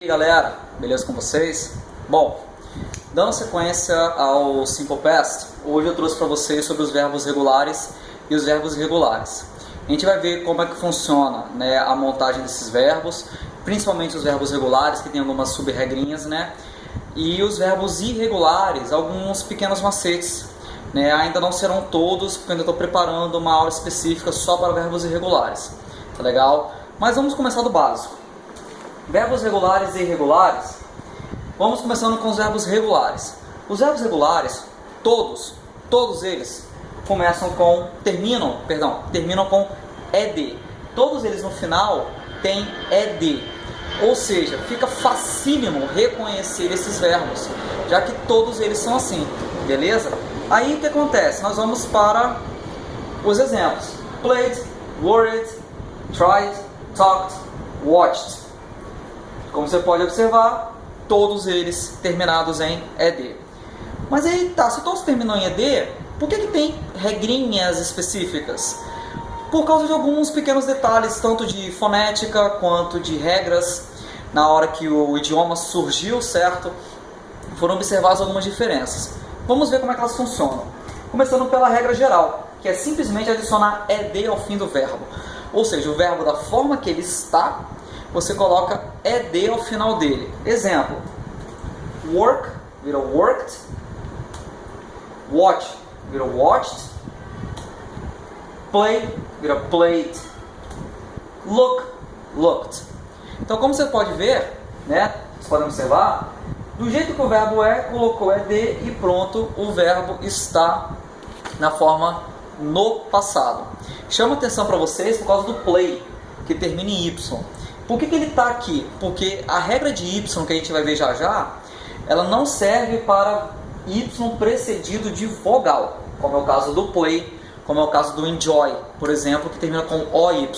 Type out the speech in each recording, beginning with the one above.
E aí galera, beleza com vocês? Bom, dando sequência ao Simple Past, hoje eu trouxe para vocês sobre os verbos regulares e os verbos irregulares. A gente vai ver como é que funciona, né, a montagem desses verbos, principalmente os verbos regulares, que tem algumas sub-regrinhas, né, e os verbos irregulares, alguns pequenos macetes, né, ainda não serão todos, porque eu ainda estou preparando uma aula específica só para verbos irregulares, tá legal? Mas vamos começar do básico. Verbos regulares e irregulares. Vamos começando com os verbos regulares. Os verbos regulares, todos eles terminam com ed. Todos eles no final têm ed. Ou seja, fica facílimo reconhecer esses verbos, já que todos eles são assim, beleza? Aí o que acontece? Nós vamos para os exemplos. Played, worried, tried, talked, watched. Como você pode observar, todos eles terminados em ed. Mas aí tá, se todos terminam em ed, por que tem regrinhas específicas? Por causa de alguns pequenos detalhes, tanto de fonética quanto de regras. Na hora que o idioma surgiu, certo? Foram observadas algumas diferenças. Vamos ver como é que elas funcionam. Começando pela regra geral, que é simplesmente adicionar ed ao fim do verbo. Ou seja, o verbo da forma que ele está, você coloca ed ao final dele. Exemplo: work vira worked, watch vira watched, play vira played, look, looked. Então, como você pode ver, né, vocês podem observar, do jeito que o verbo é, colocou ed e pronto, o verbo está na forma no passado. Chama atenção para vocês por causa do play, que termina em y. Por que ele está aqui? Porque a regra de y, que a gente vai ver já já, ela não serve para y precedido de vogal, como é o caso do play, como é o caso do enjoy, por exemplo, que termina com OY.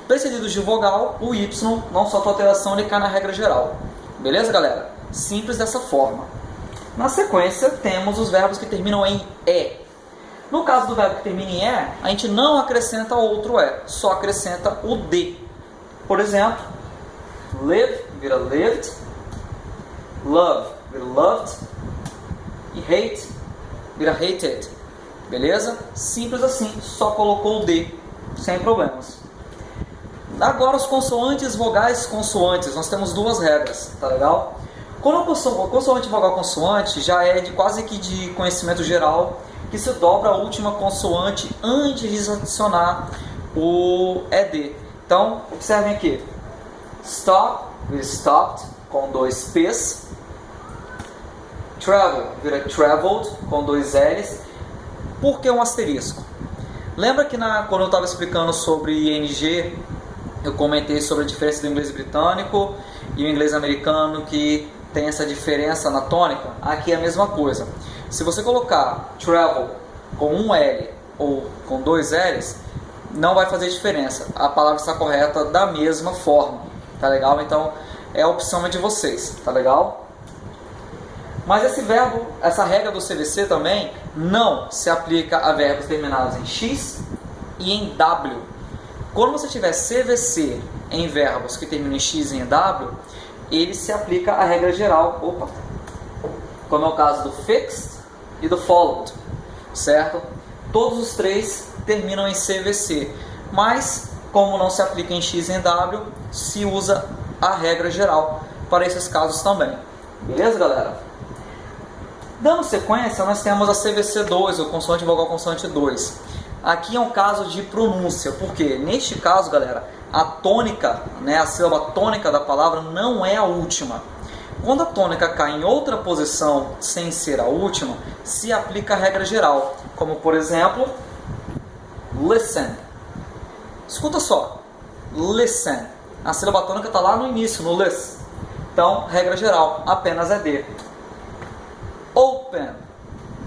Precedidos de vogal, o y não sofre alteração, ele cai na regra geral. Beleza, galera? Simples dessa forma. Na sequência, temos os verbos que terminam em e. No caso do verbo que termina em e, a gente não acrescenta outro e, só acrescenta o d. Por exemplo, live vira lived, love vira loved e hate vira hated. Beleza? Simples assim, só colocou o D, sem problemas. Agora os consoantes, vogais, consoantes, nós temos duas regras, tá legal? Quando o consoante, vogal, consoante já é de quase que de conhecimento geral, que se dobra a última consoante antes de adicionar o ed. Então, observem aqui. Stop vira stopped, com dois P's. Travel vira traveled, com dois L's. Por que um asterisco? Lembra que quando eu estava explicando sobre ING, eu comentei sobre a diferença do inglês britânico e o inglês americano, que tem essa diferença na tônica? Aqui é a mesma coisa. Se você colocar travel com um L ou com dois L's, não vai fazer diferença, a palavra está correta da mesma forma, tá legal? Então é a opção de vocês, tá legal? Mas esse verbo, essa regra do CVC também não se aplica a verbos terminados em X e em W. Quando você tiver CVC em verbos que terminam em X e em W, ele se aplica a regra geral, como é o caso do fixed e do followed, certo? Todos os três terminam em CVC, mas como não se aplica em X e em W, se usa a regra geral para esses casos também. Beleza, galera? Dando sequência, nós temos a CVC2, o consoante vogal consoante 2. Aqui é um caso de pronúncia, porque neste caso, galera, a tônica, né, a sílaba tônica da palavra não é a última. Quando a tônica cai em outra posição sem ser a última, se aplica a regra geral, como por exemplo, listen. Escuta só, listen. A sílaba tônica está lá no início, no lis. Então, regra geral, apenas é D. Open.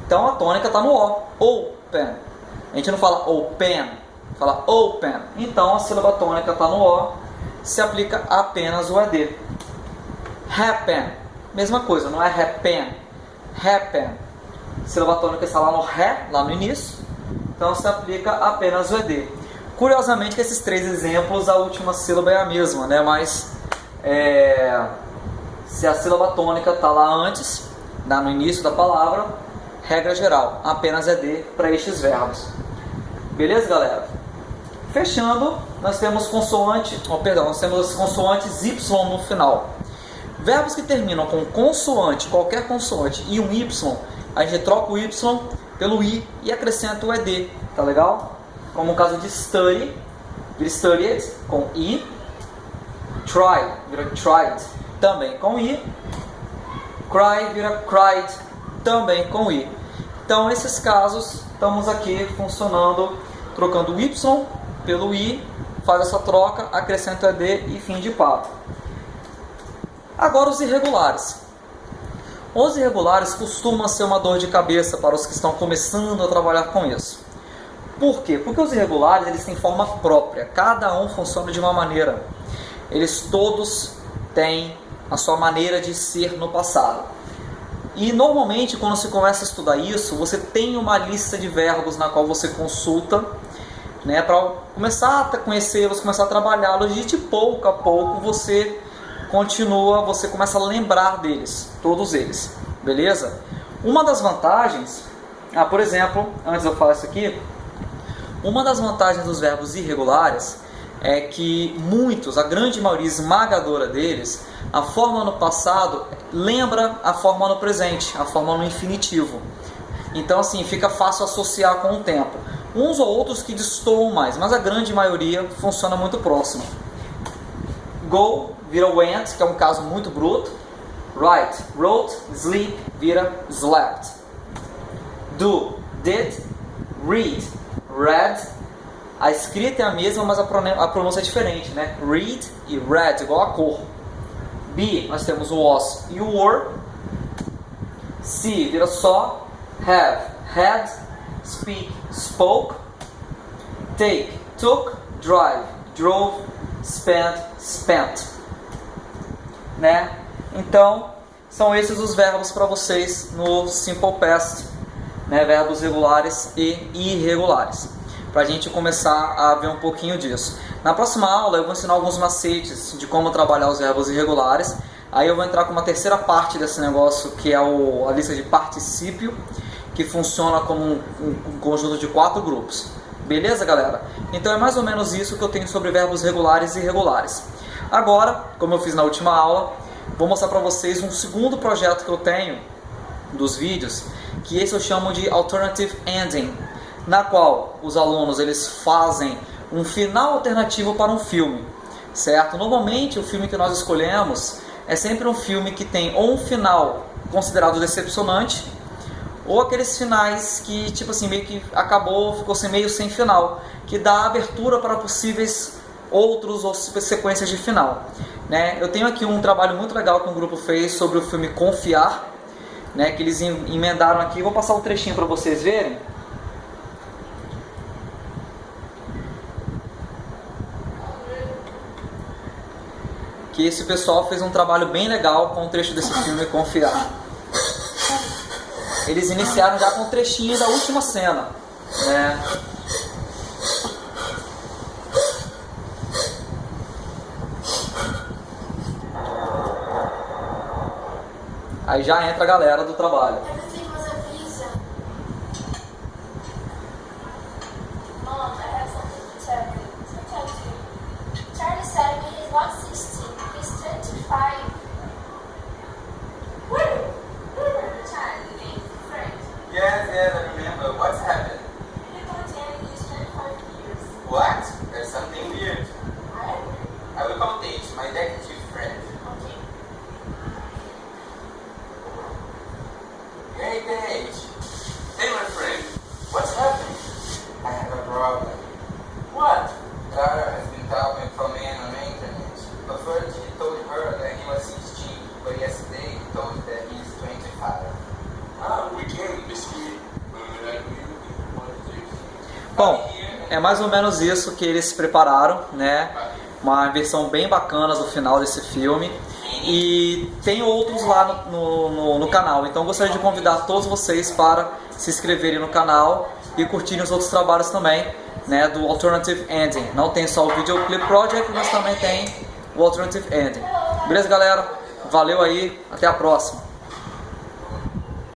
Então a tônica está no O. Open. A gente não fala open, fala open. Então a sílaba tônica está no O, se aplica apenas o ED. Happen. Mesma coisa, não é happen. Happen. A sílaba tônica está lá no Ré, lá no início. Então se aplica apenas o ED. Curiosamente, que esses três exemplos, a última sílaba é a mesma, né? Mas Se a sílaba tônica está lá antes, no início da palavra, regra geral, apenas ED para estes verbos. Beleza, galera? Fechando, nós temos nós temos as consoantes Y no final. Verbos que terminam com consoante, qualquer consoante e um Y, a gente troca o Y pelo I e acrescenta o ED, tá legal? Como o caso de study, vira studied com I, try vira tried, também com I, cry vira cried, também com I. Então, nesses casos, estamos aqui funcionando, trocando o Y pelo I, faz essa troca, acrescenta o ED e fim de papo. Agora os irregulares. Os irregulares costumam ser uma dor de cabeça para os que estão começando a trabalhar com isso. Por quê? Porque os irregulares eles têm forma própria, cada um funciona de uma maneira. Eles todos têm a sua maneira de ser no passado. E normalmente quando você começa a estudar isso, você tem uma lista de verbos na qual você consulta, né, para começar a conhecê-los, começar a trabalhá-los, e de pouco a pouco você começa a lembrar deles, todos eles, beleza? Uma das vantagens, por exemplo, antes de eu falar isso aqui, uma das vantagens dos verbos irregulares é que a grande maioria esmagadora deles, a forma no passado lembra a forma no presente, a forma no infinitivo. Então assim, fica fácil associar com o tempo. Uns ou outros que destoam mais, mas a grande maioria funciona muito próximo. Go vira went, que é um caso muito bruto. Write, wrote, sleep vira slept. Do, did, read, read. A escrita é a mesma, mas a pronúncia é diferente, né? Read e read, igual a cor. Be, nós temos o was e o were. See vira só. Have, had. Speak, spoke. Take, took. Drive, drove. Spend, spent. Né? Então, são esses os verbos para vocês no Simple Past, né? Verbos regulares e irregulares, para a gente começar a ver um pouquinho disso. Na próxima aula eu vou ensinar alguns macetes de como trabalhar os verbos irregulares. Aí eu vou entrar com uma terceira parte desse negócio, que é a lista de particípio, que funciona como um conjunto de 4 grupos. Beleza, galera? Então é mais ou menos isso que eu tenho sobre verbos regulares e irregulares. Agora, como eu fiz na última aula, vou mostrar para vocês um segundo projeto que eu tenho dos vídeos, que esse eu chamo de Alternative Ending, na qual os alunos eles fazem um final alternativo para um filme, certo? Normalmente o filme que nós escolhemos é sempre um filme que tem ou um final considerado decepcionante, ou aqueles finais que tipo assim meio que acabou, ficou meio sem final, que dá abertura para possíveis outros ou sequências de final, né? Eu tenho aqui um trabalho muito legal que um grupo fez sobre o filme Confiar, né? Que eles emendaram aqui. Vou passar um trechinho para vocês verem. Que esse pessoal fez um trabalho bem legal com o trecho desse filme Confiar. Eles iniciaram já com um trechinho da última cena, né? Aí já entra a galera do trabalho. Yes, I remember. What's happened? What? There's something weird. I will call Tate, my detective friend. Hey, Tate. Hey, my friend. What's happening? I have a problem. What? Clara has been talking from me on the internet. But first he told her that he was 16, but yesterday he told that he is 25. We can dispute. Bom, é mais ou menos isso que eles prepararam, né? Uma versão bem bacana do final desse filme. E tem outros lá no canal. Então gostaria de convidar todos vocês para se inscreverem no canal e curtirem os outros trabalhos também, né? Do Alternative Ending. Não tem só o Video Clip Project, mas também tem o Alternative Ending. Beleza, galera? Valeu aí, até a próxima.